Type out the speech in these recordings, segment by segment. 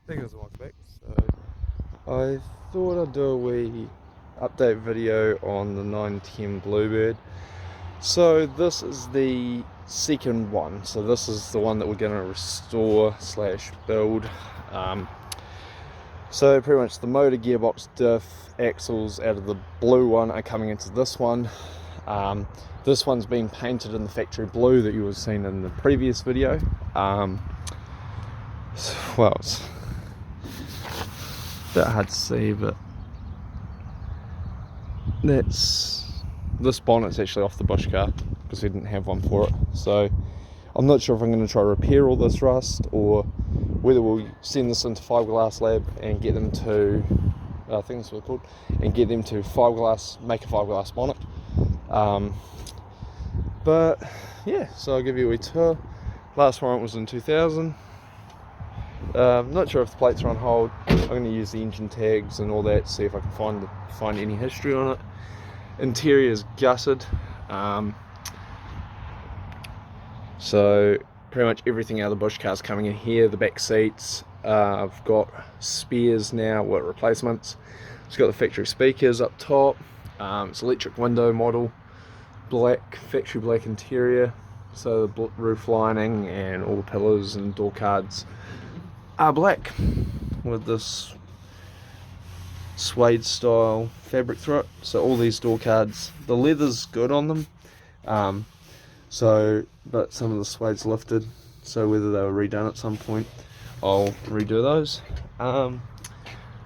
Hey guys, welcome back. So I thought I'd do a wee update video on the 910 Bluebird. So this is the second one. So this is the one that we're going to restore slash build. So pretty much the motor, gearbox, diff, axles out of the blue one are coming into this one. This one's been painted in the factory blue that you were seeing in the previous video. Well, it's a bit hard to see, but this bonnet's actually off the bush car because we didn't have one for it. So I'm not sure if I'm going to try to repair all this rust or whether we'll send this into Fiberglass Lab and get them to, I think that's what it's called, and get them to make a fiberglass bonnet. But yeah, so I'll give you a wee tour. Last warrant was in 2000. Not sure if the plates are on hold. I'm going to use the engine tags and all that to see if I can find any history on it. Interior is gutted. So pretty much everything out of the bush car's coming in here. The back seats, I've got spares now with replacements. It's got the factory speakers up top. It's electric window model, black, factory black interior. So the roof lining and all the pillars and door cards are black with this suede style fabric through it. So all these door cards, the leather's good on them, but some of the suede's lifted, so whether they were redone at some point, I'll redo those.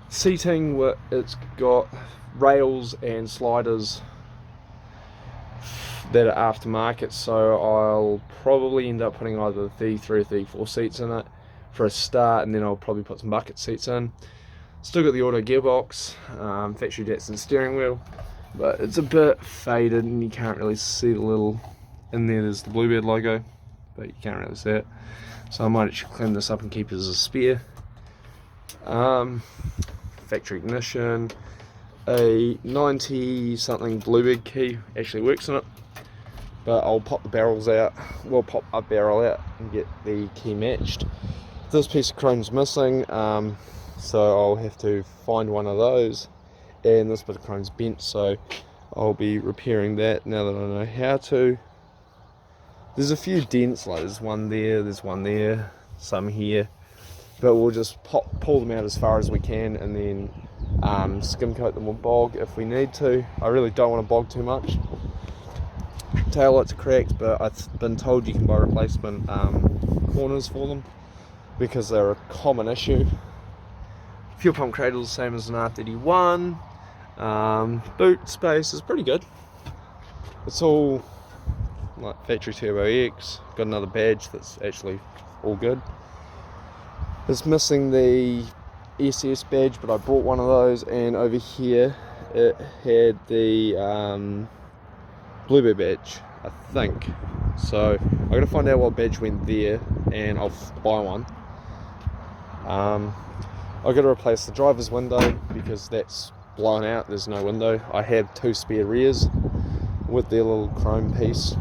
Seating, it's got rails and sliders that are aftermarket, so I'll probably end up putting either the 3 or 4 seats in it for a start, and then I'll probably put some bucket seats in. Still got the auto gearbox, factory datsun steering wheel, but it's a bit faded and you can't really see the little, in there's the Bluebird logo, but you can't really see it, so I might actually clean this up and keep it as a spare. Factory ignition, a 90 something Bluebird key actually works in it, but I'll pop the barrels out, we'll pop a barrel out and get the key matched. This piece of chrome's missing, so I'll have to find one of those, and this bit of chrome's bent, so I'll be repairing that now that I know how to. There's a few dents, like there's one there, some here, but we'll just pull them out as far as we can and then skim coat them with bog if we need to. I really don't want to bog too much. Tail lights are cracked, but I've been told you can buy replacement corners for them because they're a common issue. Fuel pump cradle, same as an R31. Boot space is pretty good. It's all like factory Turbo X. Got another badge that's actually all good. It's missing the SS badge, but I bought one of those, and over here it had the Bluebird badge, I think. So I'm gonna find out what badge went there, and I'll buy one. I've got to replace the driver's window because that's blown out, there's no window. I have 2 spare rears with their little chrome piece.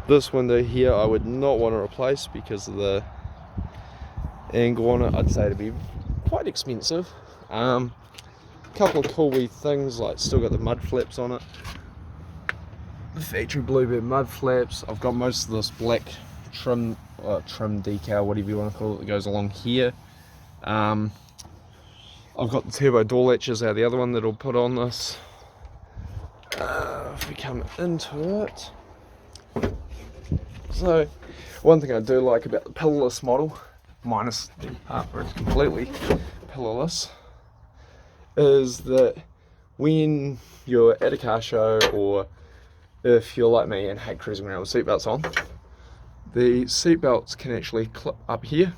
This window here I would not want to replace because of the angle on it. I'd say it'd be quite expensive. Couple of cool wee things, like still got the mud flaps on it. The factory Bluebird mud flaps. I've got most of this black trim decal, whatever you want to call it, that goes along here. I've got the turbo door latches out of the other one that I'll put on this. If we come into it, so one thing I do like about the pillarless model, minus the part where it's completely pillarless, is that when you're at a car show, or if you're like me and hate cruising around with seatbelts on, the seatbelts can actually clip up here,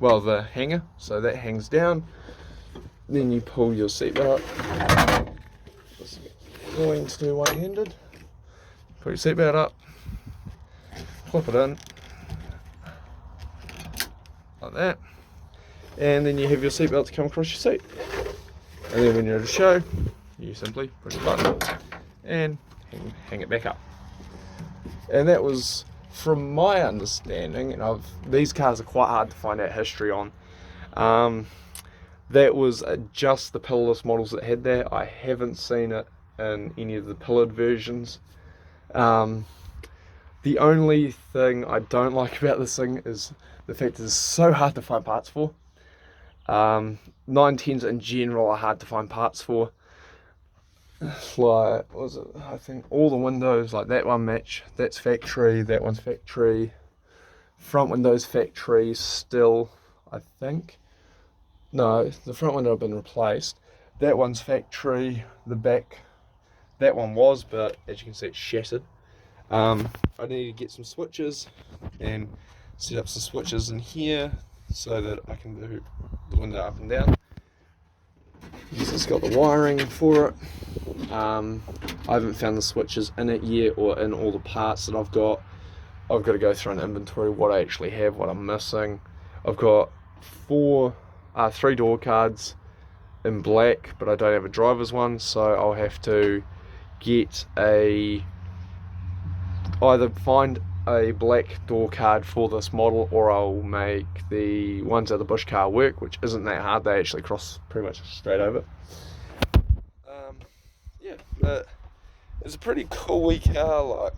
well, the hanger, so that hangs down. Then you pull your seatbelt. This is going to do one-handed. Put your seatbelt up, clip it in, like that, and then you have your seatbelt to come across your seat. And then when you're at a show, you simply push the button and hang it back up. And that was, from my understanding, and these cars are quite hard to find out history on. That was just the pillarless models that had that. I haven't seen it in any of the pillared versions. The only thing I don't like about this thing is the fact that it's so hard to find parts for. 910s in general are hard to find parts for. Like, what was it? I think all the windows, like that one match, that's factory, that one's factory. Front window's factory still, I think. No, the front window have been replaced. That one's factory, the back, that one was, but as you can see it's shattered. I need to get some switches and set up some switches in here so that I can do the window up and down. It's got the wiring for it. I haven't found the switches in it yet, or in all the parts that I've got. I've got to go through an inventory, what I actually have, what I'm missing. I've got 3 door cards in black, but I don't have a driver's one, so I'll have to get either find a black door card for this model, or I'll make the ones out of the bush car work, which isn't that hard. They actually cross pretty much straight over. Yeah, but it's a pretty cool wee car. Like,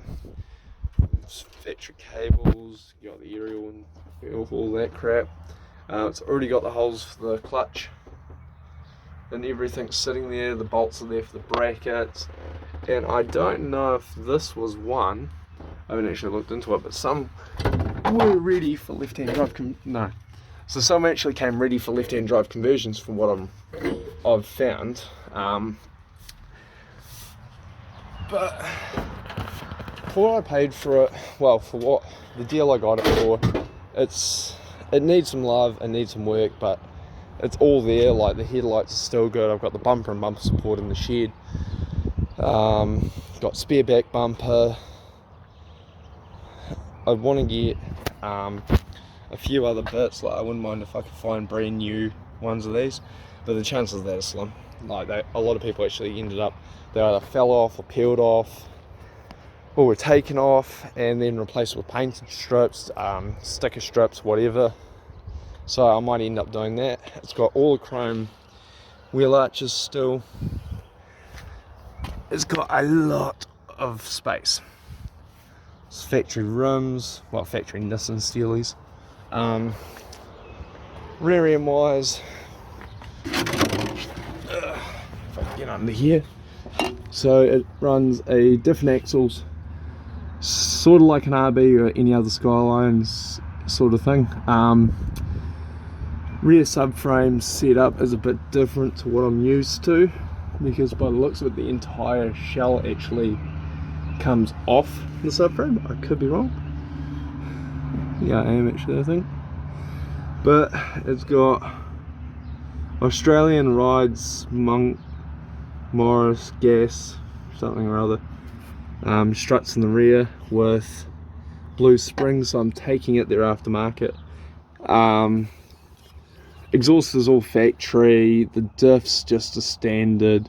factory cables, you got the aerial and all that crap. It's already got the holes for the clutch and everything's sitting there. The bolts are there for the brackets, and I don't know if this was one, I haven't actually looked into it, but some were ready for left-hand drive so some actually came ready for left-hand drive conversions from what I've found. But for what I paid for it, well, for what the deal I got it for, it needs some love, it needs some work, but it's all there. Like, the headlights are still good. I've got the bumper and bumper support in the shed. Got spare back bumper. I want to get a few other bits. Like, I wouldn't mind if I could find brand new ones of these, but the chances of that are slim. Like, a lot of people actually ended up, they either fell off or peeled off, or were taken off and then replaced with painted strips, sticker strips, whatever. So I might end up doing that. It's got all the chrome wheel arches still. It's got a lot of space. It's factory rims, well, factory Nissan Steelies. Rear end wise, if I can get under here. So it runs a different axles, sort of like an RB or any other Skylines sort of thing. Rear subframe setup is a bit different to what I'm used to, because by the looks of it, the entire shell actually comes off the subframe. I could be wrong. Yeah, I am actually, I think. But it's got Australian Rides Monk Morris gas something or other, struts in the rear with blue springs, so I'm taking it they're aftermarket. Exhaust is all factory. The diff's just a standard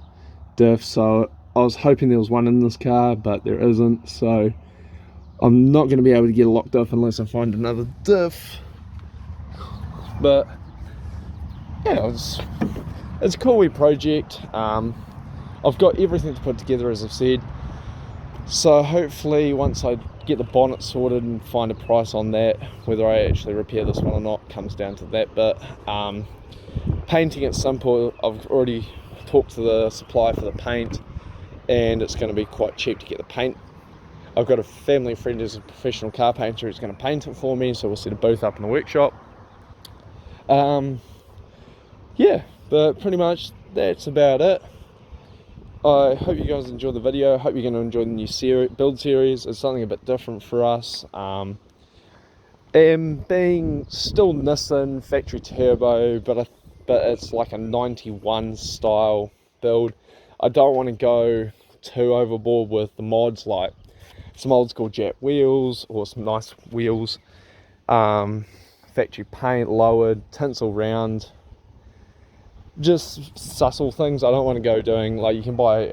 diff, so I was hoping there was one in this car, but there isn't, so I'm not going to be able to get a locked diff unless I find another diff. But yeah, it's a cool wee project. I've got everything to put together, as I've said, so hopefully once I get the bonnet sorted and find a price on that, whether I actually repair this one or not comes down to that. But painting it's simple. I've already talked to the supplier for the paint, and it's going to be quite cheap to get the paint. I've got a family friend who's a professional car painter who's going to paint it for me, so we'll set a booth up in the workshop. Yeah, but pretty much that's about it. I hope you guys enjoy the video. I hope you're going to enjoy the new build series. It's something a bit different for us. And being still Nissan factory turbo, but it's like a 91 style build. I don't want to go too overboard with the mods, like some old school Jap wheels or some nice wheels. Factory paint lowered, tinsel round. Just sussle things. I don't want to go doing, like, you can buy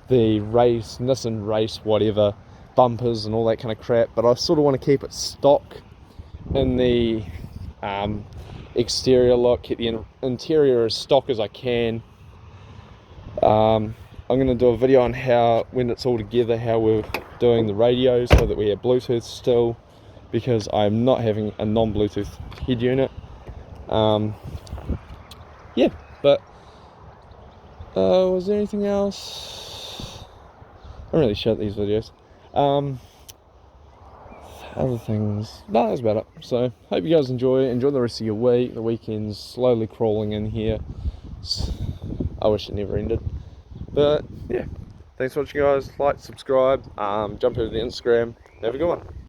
the Nissan race whatever bumpers and all that kind of crap, but I sort of want to keep it stock in the exterior look, keep the interior as stock as I can. I'm going to do a video on how, when it's all together, how we're doing the radio so that we have Bluetooth still, because I'm not having a non-Bluetooth head unit. Yeah, but was there anything else? I don't really shout these videos. Other things, no, that's about it. So hope you guys enjoy the rest of your week. The weekend's slowly crawling in here. I wish it never ended, but yeah, thanks for watching, guys. Like, subscribe, jump over to Instagram. Have a good one.